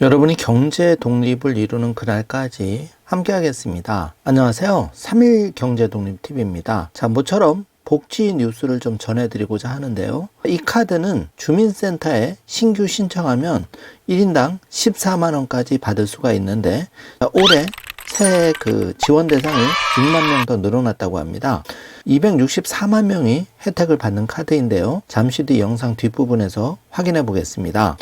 여러분이 경제 독립을 이루는 그날까지 함께 하겠습니다. 안녕하세요. 3일 경제독립TV입니다. 자, 모처럼 복지 뉴스를 좀 전해드리고자 하는데요. 이 카드는 주민센터에 신규 신청하면 1인당 14만원까지 받을 수가 있는데, 올해 새해 지원 대상이 6만 명 더 늘어났다고 합니다. 264만 명이 혜택을 받는 카드인데요. 잠시 뒤 영상 뒷부분에서 확인해 보겠습니다.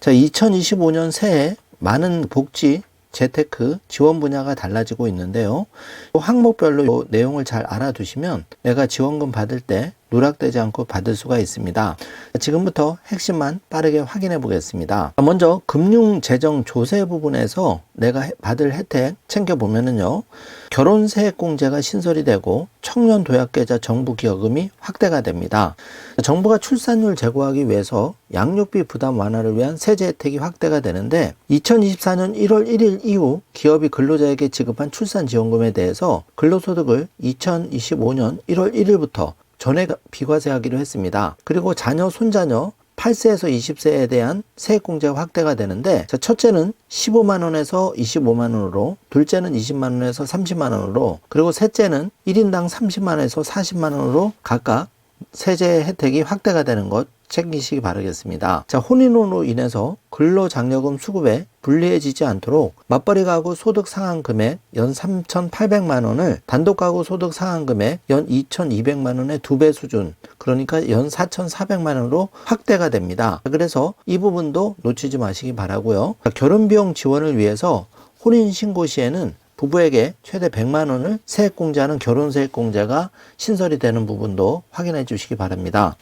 자, 2025년 새해 많은 복지, 재테크, 지원 분야가 달라지고 있는데요. 항목별로 이 내용을 잘 알아두시면 내가 지원금 받을 때 누락되지 않고 받을 수가 있습니다. 지금부터 핵심만 빠르게 확인해 보겠습니다. 먼저 금융재정조세 부분에서 내가 받을 혜택 챙겨보면은요, 결혼세액공제가 신설이 되고 청년도약계좌 정부기여금이 확대가 됩니다. 정부가 출산율 제고하기 위해서 양육비 부담 완화를 위한 세제 혜택이 확대가 되는데, 2024년 1월 1일 이후 기업이 근로자에게 지급한 출산지원금에 대해서 근로소득을 2025년 1월 1일부터 전액 비과세하기로 했습니다. 그리고 자녀, 손자녀 8세에서 20세에 대한 세액공제가 확대가 되는데, 첫째는 15만원에서 25만원으로, 둘째는 20만원에서 30만원으로, 그리고 셋째는 1인당 30만원에서 40만원으로 각각 세제 혜택이 확대가 되는 것 챙기시기 바라겠습니다. 자, 혼인으로 인해서 근로장려금 수급에 불리해지지 않도록 맞벌이 가구 소득 상한 금액 연 3,800만 원을 단독 가구 소득 상한 금액 연 2,200만 원의 2배 수준, 그러니까 연 4,400만 원으로 확대가 됩니다. 그래서 이 부분도 놓치지 마시기 바라고요. 결혼 비용 지원을 위해서 혼인 신고 시에는 부부에게 최대 100만 원을 세액공제하는 결혼세액공제가 신설이 되는 부분도 확인해 주시기 바랍니다.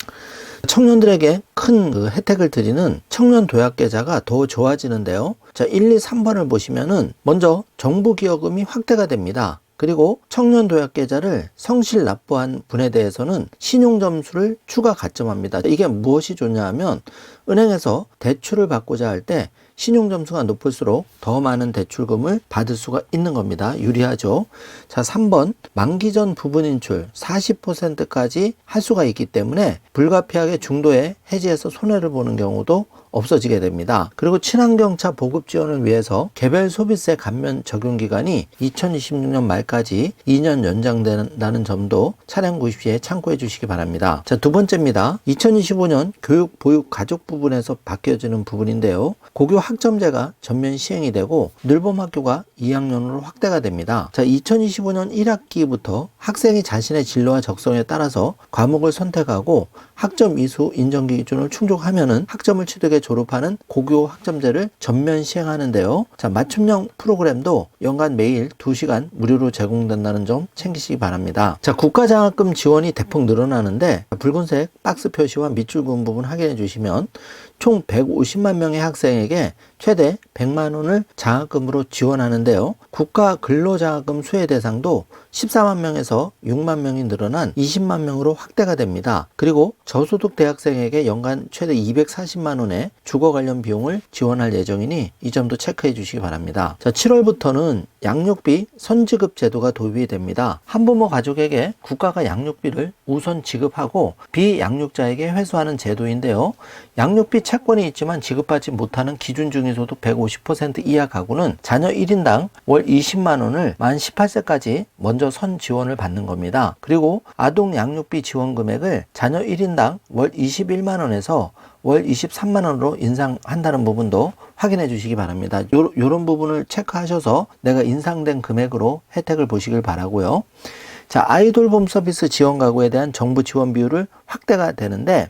청년들에게 큰 혜택을 드리는 청년도약계좌가 더 좋아지는데요. 자, 1, 2, 3번을 보시면은 먼저 정부기여금이 확대가 됩니다. 그리고 청년도약계좌를 성실 납부한 분에 대해서는 신용점수를 추가 가점합니다. 이게 무엇이 좋냐 하면, 은행에서 대출을 받고자 할 때 신용점수가 높을수록 더 많은 대출금을 받을 수가 있는 겁니다. 유리하죠. 자, 3번 만기 전 부분인출 40%까지 할 수가 있기 때문에 불가피하게 중도에 해지해서 손해를 보는 경우도 없어지게 됩니다. 그리고 친환경차 보급 지원을 위해서 개별 소비세 감면 적용 기간이 2026년 말까지 2년 연장된다는 점도 차량 구입 시에 참고해 주시기 바랍니다. 자, 두 번째입니다. 2025년 교육, 보육, 가족 부분에서 바뀌어지는 부분인데요. 고교 학점제가 전면 시행이 되고 늘봄학교가 2학년으로 확대가 됩니다. 자, 2025년 1학기부터 학생이 자신의 진로와 적성에 따라서 과목을 선택하고 학점 이수 인정 기준을 충족하면은 학점을 취득해 졸업하는 고교 학점제를 전면 시행하는데요. 자, 맞춤형 프로그램도 연간 매일 2시간 무료로 제공된다는 점 챙기시기 바랍니다. 자, 국가장학금 지원이 대폭 늘어나는데, 붉은색 박스 표시와 밑줄 그은 부분 확인해 주시면 총 150만 명의 학생에게 최대 100만 원을 장학금으로 지원하는데요. 국가 근로장학금 수혜 대상도 14만 명에서 6만 명이 늘어난 20만 명으로 확대가 됩니다. 그리고 저소득 대학생에게 연간 최대 240만 원의 주거 관련 비용을 지원할 예정이니 이 점도 체크해 주시기 바랍니다. 자, 7월부터는 양육비 선지급 제도가 도입이 됩니다. 한부모 가족에게 국가가 양육비를 우선 지급하고 비양육자에게 회수하는 제도인데요. 양육비 채권이 있지만 지급받지 못하는 기준 중위소득 150% 이하 가구는 자녀 1인당 월 20만 원을 만 18세까지 먼저 선 지원을 받는 겁니다. 그리고 아동 양육비 지원 금액을 자녀 1인당 월 21만 원에서 월 23만 원으로 인상한다는 부분도 확인해 주시기 바랍니다. 요런 부분을 체크하셔서 내가 인상된 금액으로 혜택을 보시길 바라고요. 자, 아이돌봄 서비스 지원 가구에 대한 정부 지원 비율을 확대가 되는데,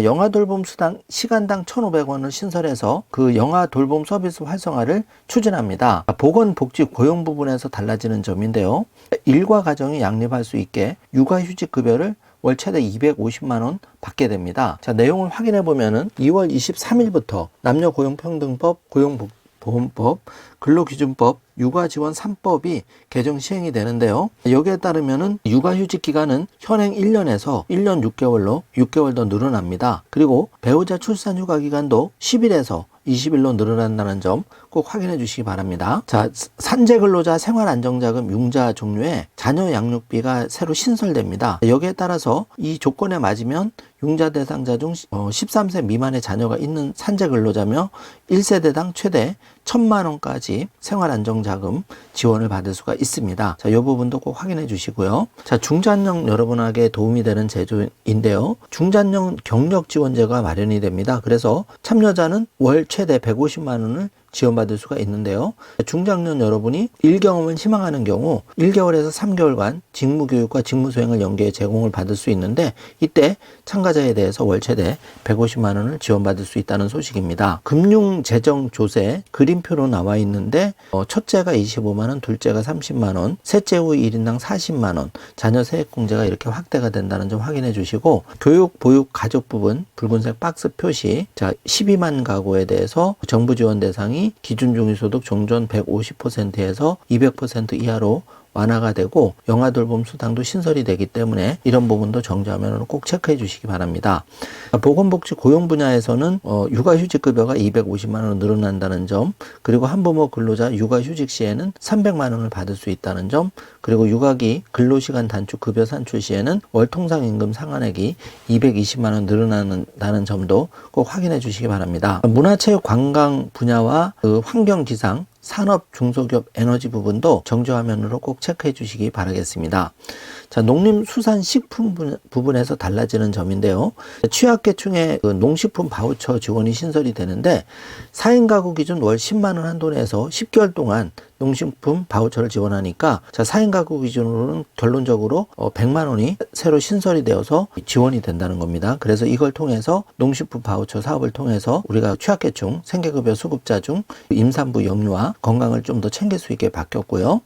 영아 돌봄 수당 시간당 1,500원을 신설해서 그 영아 돌봄 서비스 활성화를 추진합니다. 보건복지 고용 부분에서 달라지는 점인데요. 일과 가정이 양립할 수 있게 육아휴직 급여를 월 최대 250만 원 받게 됩니다. 자, 내용을 확인해 보면은 2월 23일부터 남녀고용평등법, 고용보험법, 근로기준법, 육아지원 3법이 개정 시행이 되는데요. 여기에 따르면은 육아휴직 기간은 현행 1년에서 1년 6개월로 6개월 더 늘어납니다. 그리고 배우자 출산 휴가 기간도 10일에서 20일로 늘어난다는 점 꼭 확인해 주시기 바랍니다. 자, 산재근로자 생활안정자금 융자 종류에 자녀 양육비가 새로 신설됩니다. 여기에 따라서 이 조건에 맞으면 융자 대상자 중 13세 미만의 자녀가 있는 산재 근로자며 1세대당 최대 1,000만 원까지 생활안정자금 지원을 받을 수가 있습니다. 자, 이 부분도 꼭 확인해 주시고요. 자, 중장년 여러분에게 도움이 되는 제도인데요. 중장년 경력지원제가 마련이 됩니다. 그래서 참여자는 월 최대 150만 원을 지원받을 수가 있는데요. 중장년 여러분이 일경험을 희망하는 경우 1개월에서 3개월간 직무교육과 직무수행을 연계해 제공을 받을 수 있는데, 이때 참가자에 대해서 월 최대 150만 원을 지원받을 수 있다는 소식입니다. 금융재정조세 그림표로 나와 있는데 첫째가 25만 원, 둘째가 30만 원, 셋째 후 1인당 40만 원, 자녀 세액공제가 이렇게 확대가 된다는 점 확인해 주시고, 교육, 보육, 가족 부분 붉은색 박스 표시, 자 12만 가구에 대해서 정부 지원 대상이 기준 중위소득 종전 150%에서 200% 이하로 완화가 되고, 영아 돌봄 수당도 신설이 되기 때문에 이런 부분도 정지화면으로 꼭 체크해 주시기 바랍니다. 보건복지 고용 분야에서는 육아휴직급여가 250만 원으로 늘어난다는 점, 그리고 한부모 근로자 육아휴직 시에는 300만 원을 받을 수 있다는 점, 그리고 육아기 근로시간 단축 급여 산출 시에는 월 통상임금 상한액이 220만 원 늘어난다는 점도 꼭 확인해 주시기 바랍니다. 문화체육 관광 분야와 환경기상 산업, 중소기업, 에너지 부분도 정지화면으로 꼭 체크해 주시기 바라겠습니다. 자, 농림수산식품 부분에서 달라지는 점인데요. 취약계층의 농식품 바우처 지원이 신설이 되는데, 4인 가구 기준 월 10만 원 한도 내에서 10개월 동안 농식품 바우처를 지원하니까, 자, 4인 가구 기준으로는 결론적으로 100만 원이 새로 신설이 되어서 지원이 된다는 겁니다. 그래서 이걸 통해서 농식품 바우처 사업을 통해서 우리가 취약계층, 생계급여 수급자 중 임산부 영유아 건강을 좀 더 챙길 수 있게 바뀌었고요.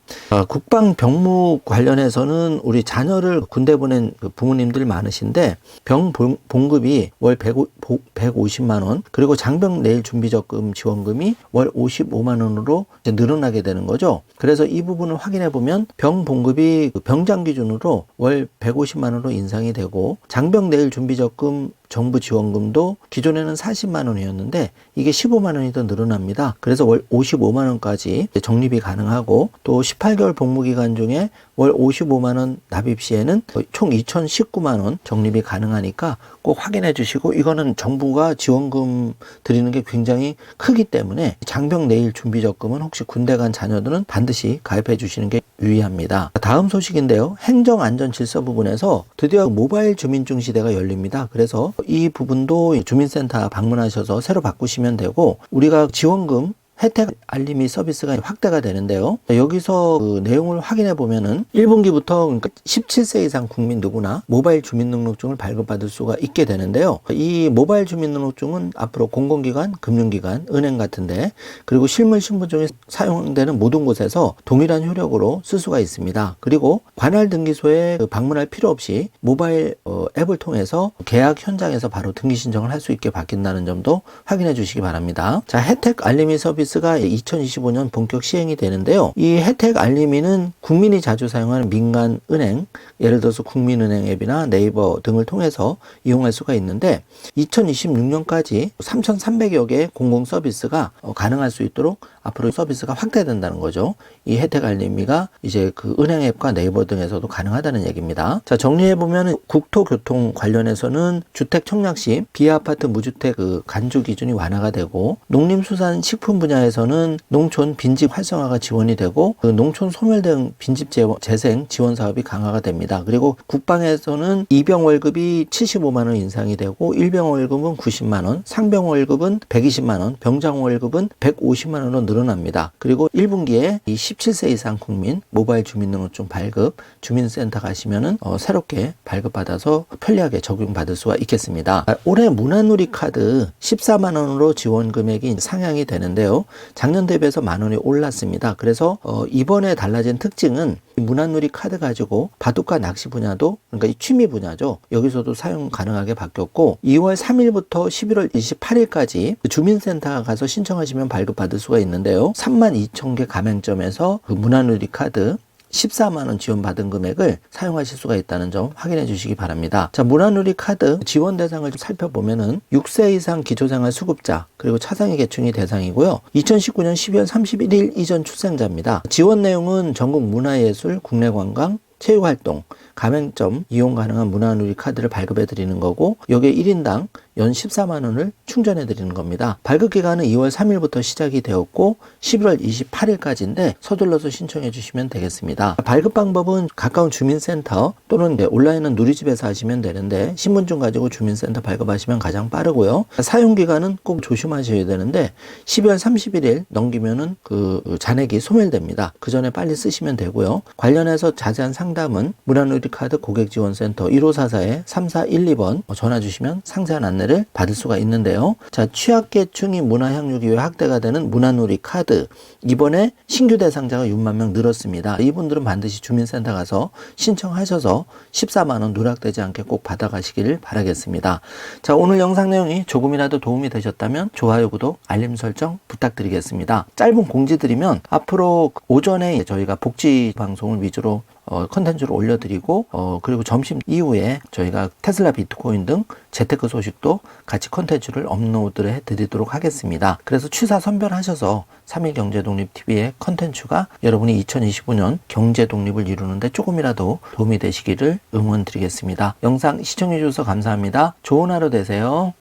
국방병무 관련해서는 우리 자녀를 군대 보낸 부모님들 많으신데, 병 봉급이 월 150만 원, 그리고 장병 내일 준비적금 지원금이 월 55만 원으로 이제 늘어나게 되는 거죠. 그래서 이 부분을 확인해 보면 병 봉급이 병장 기준으로 월 150만 원으로 인상이 되고, 장병 내일 준비적금 정부 지원금도 기존에는 40만 원이었는데 이게 15만 원이 더 늘어납니다. 그래서 월 55만 원까지 적립이 가능하고, 또 18개월 복무기간 중에 월 55만 원 납입 시에는 총 2,019만 원 적립이 가능하니까 꼭 확인해 주시고, 이거는 정부가 지원금 드리는 게 굉장히 크기 때문에 장병 내일 준비적금은 혹시 군대 간 자녀들은 반드시 가입해 주시는 게 유의합니다. 다음 소식인데요. 행정안전질서 부분에서 드디어 모바일 주민증 시대가 열립니다. 그래서 이 부분도 주민센터 방문하셔서 새로 바꾸시면 되고, 우리가 지원금 혜택 알림이 서비스가 확대가 되는데요. 여기서 그 내용을 확인해 보면은 1분기부터 그러니까 17세 이상 국민 누구나 모바일 주민등록증을 발급받을 수가 있게 되는데요. 이 모바일 주민등록증은 앞으로 공공기관, 금융기관, 은행 같은데, 그리고 실물 신분증이 사용되는 모든 곳에서 동일한 효력으로 쓸 수가 있습니다. 그리고 관할 등기소에 방문할 필요 없이 모바일 앱을 통해서 계약 현장에서 바로 등기 신청을 할 수 있게 바뀐다는 점도 확인해 주시기 바랍니다. 자, 혜택 알림이 서비스가 2025년 본격 시행이 되는데요. 이 혜택 알림이는 국민이 자주 사용하는 민간 은행, 예를 들어서 국민은행 앱이나 네이버 등을 통해서 이용할 수가 있는데, 2026년까지 3,300여 개의 공공 서비스가 가능할 수 있도록 앞으로 서비스가 확대된다는 거죠. 이 혜택 알림이가 이제 그 은행 앱과 네이버 등에서도 가능하다는 얘기입니다. 자, 정리해보면 국토교통 관련해서는 주택 청약 시 비아파트 무주택 간주 기준이 완화가 되고, 농림수산식품 분야에서는 농촌 빈집 활성화가 지원이 되고, 농촌 소멸 등 빈집 재생 지원 사업이 강화가 됩니다. 그리고 국방에서는 이병 월급이 75만 원 인상이 되고, 일병 월급은 90만 원, 상병 월급은 120만 원, 병장 월급은 150만 원으로 늘어납니다. 그리고 1분기에 이 17세 이상 국민 모바일 주민등록증 발급 주민센터 가시면은 새롭게 발급받아서 편리하게 적용받을 수가 있겠습니다. 올해 문화누리 카드 14만 원으로 지원 금액이 상향이 되는데요. 작년 대비해서 만 원이 올랐습니다. 그래서 이번에 달라진 특징은 문화누리 카드 가지고 바둑과 낚시 분야도, 그러니까 이 취미 분야죠. 여기서도 사용 가능하게 바뀌었고, 2월 3일부터 11월 28일까지 주민센터 가서 신청하시면 발급받을 수가 있는데요. 32,000개 가맹점에서 그 문화누리 카드 14만 원 지원받은 금액을 사용하실 수가 있다는 점 확인해 주시기 바랍니다. 자, 문화누리 카드 지원 대상을 좀 살펴보면은 6세 이상 기초생활 수급자, 그리고 차상위 계층이 대상이고요. 2019년 12월 31일 이전 출생자입니다. 지원 내용은 전국 문화예술, 국내 관광, 체육활동, 가맹점 이용 가능한 문화누리 카드를 발급해 드리는 거고, 여기에 1인당 연 14만 원을 충전해 드리는 겁니다. 발급 기간은 2월 3일부터 시작이 되었고 11월 28일까지인데 서둘러서 신청해 주시면 되겠습니다. 발급 방법은 가까운 주민센터 또는 온라인은 누리집에서 하시면 되는데 신분증 가지고 주민센터 발급하시면 가장 빠르고요. 사용 기간은 꼭 조심하셔야 되는데 12월 31일 넘기면은 그 잔액이 소멸됩니다. 그 전에 빨리 쓰시면 되고요. 관련해서 자세한 상담은 문화누리카드 고객지원센터 1544-3412번 전화 주시면 상세한 안내를 받을 수가 있는데요. 자, 취약계층이 문화향유기회 확대가 되는 문화누리 카드, 이번에 신규 대상자가 6만 명 늘었습니다. 이분들은 반드시 주민센터 가서 신청하셔서 14만 원 누락되지 않게 꼭 받아가시길 바라겠습니다. 자, 오늘 영상 내용이 조금이라도 도움이 되셨다면 좋아요, 구독, 알림 설정 부탁드리겠습니다. 짧은 공지 드리면 앞으로 오전에 저희가 복지 방송을 위주로 컨텐츠를 올려드리고 그리고 점심 이후에 저희가 테슬라 비트코인 등 재테크 소식도 같이 컨텐츠를 업로드를 해드리도록 하겠습니다. 그래서 취사 선별하셔서 3일 경제독립TV의 컨텐츠가 여러분이 2025년 경제 독립을 이루는데 조금이라도 도움이 되시기를 응원드리겠습니다. 영상 시청해 주셔서 감사합니다. 좋은 하루 되세요.